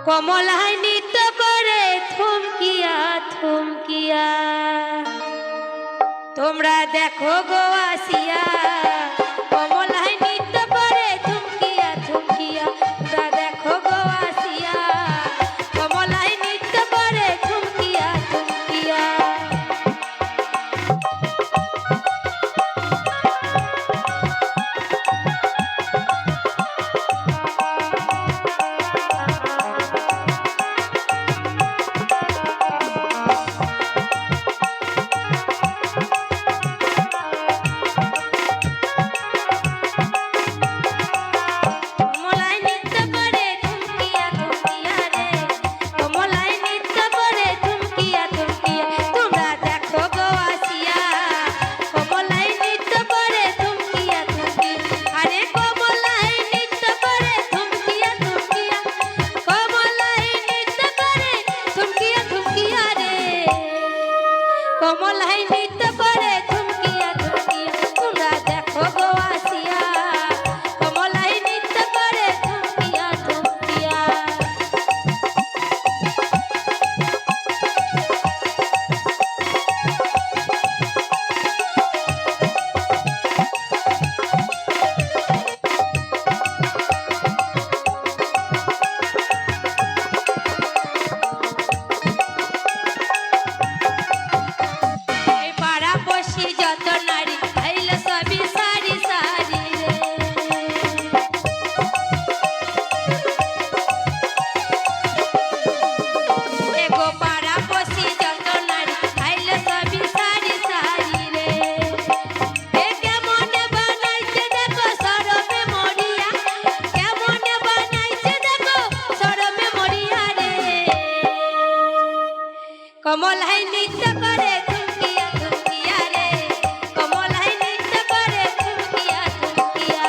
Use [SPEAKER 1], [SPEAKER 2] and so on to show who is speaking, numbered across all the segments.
[SPEAKER 1] কমলায় নৃত্য করে থমকিয়া থমকিয়া, তোমরা দেখো গো আসিয়া। কমলায় নৃত্য করে থমকিয়া থমকিয়া, তোমরা দেখো গো আসিয়া। কমলায় নৃত্য করে থমকিয়া থমকিয়া। কমলায় নৃত্য করে থমকিয়া থমকিয়া, তোমরা দেখো গো আসিয়া। কমলায় নৃত্য করে থমকিয়া থমকিয়া। যত নারী আইল সবই সারি সারি রে, এগো পাড়া বসি যত নারী আইল সবই সারি সারি রে। এ কেমনে বানাইছে দেখো সরমে মরিয়া, কেমনে বানাইছে দেখো সরমে মরিয়া রে। কমলায় নৃত্য করে থমকিয়া থমকিয়া রে, কমলায় নৃত্য করে থমকিয়া থমকিয়া।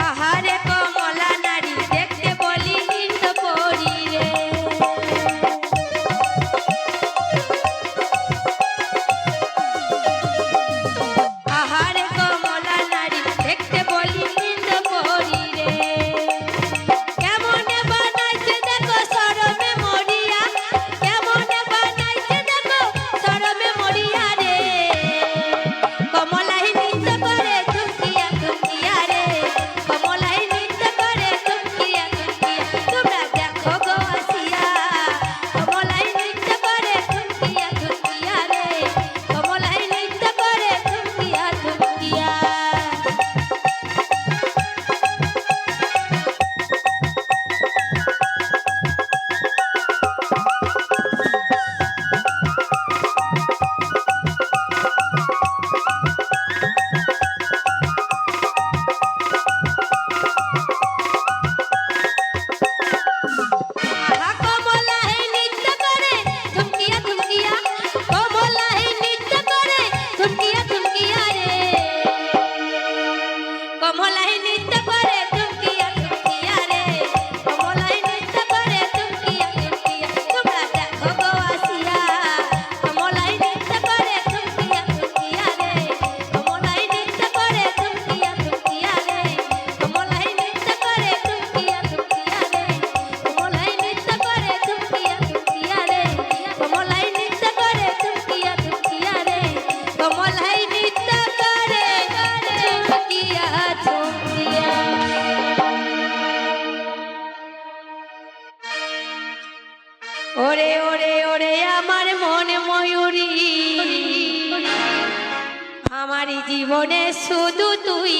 [SPEAKER 1] আহারে কমলা নারী দেখতে বলি নৃত্য করি রে। আহারে কমলা নারী দেখতে বলি নৃত্য করি রে। কেমনে বানাইছে দেখো সরমে মরিয়া, কেমনে বানাইছে দেখো সরমে মরিয়া রে। কমলায় নৃত্য করে থমকিয়া থমকিয়া রে, কমলায় নৃত্য করে থমকিয়া থমকিয়া, তোমরা দেখো গো আসিয়া। কমলায় নৃত্য করে থমকিয়া থমকিয়া রে, কমলায় নৃত্য করে থমকিয়া থমকিয়া। আহা কমলায় নৃত্য করে থমকিয়া থমকিয়া, কমলায় নৃত্য করে থমকিয়া থমকিয়া রে। কমলায় নৃত্য করে থমকিয়া থমকিয়া রে, কমলায় নৃত্য করে থমকিয়া থমকিয়া, তোমরা দেখো গো আসিয়া। কমলায় নৃত্য করে থমকিয়া থমকিয়া রে, কমলায় নৃত্য করে থমকিয়া থমকিয়া রে, কমলায় নৃত্য করে থমকিয়া থমকিয়া রে, কমলায় নৃত্য করে থমকিয়া থমকিয়া রে, কমলায় নৃত্য করে থমকিয়া থমকিয়া রে, কমলায় নৃত্য করে থমকিয়া থমকিয়া। ওরে ওরে ওরে আমার মন ময়ূরী, আমার জীবনে শুধু তুই।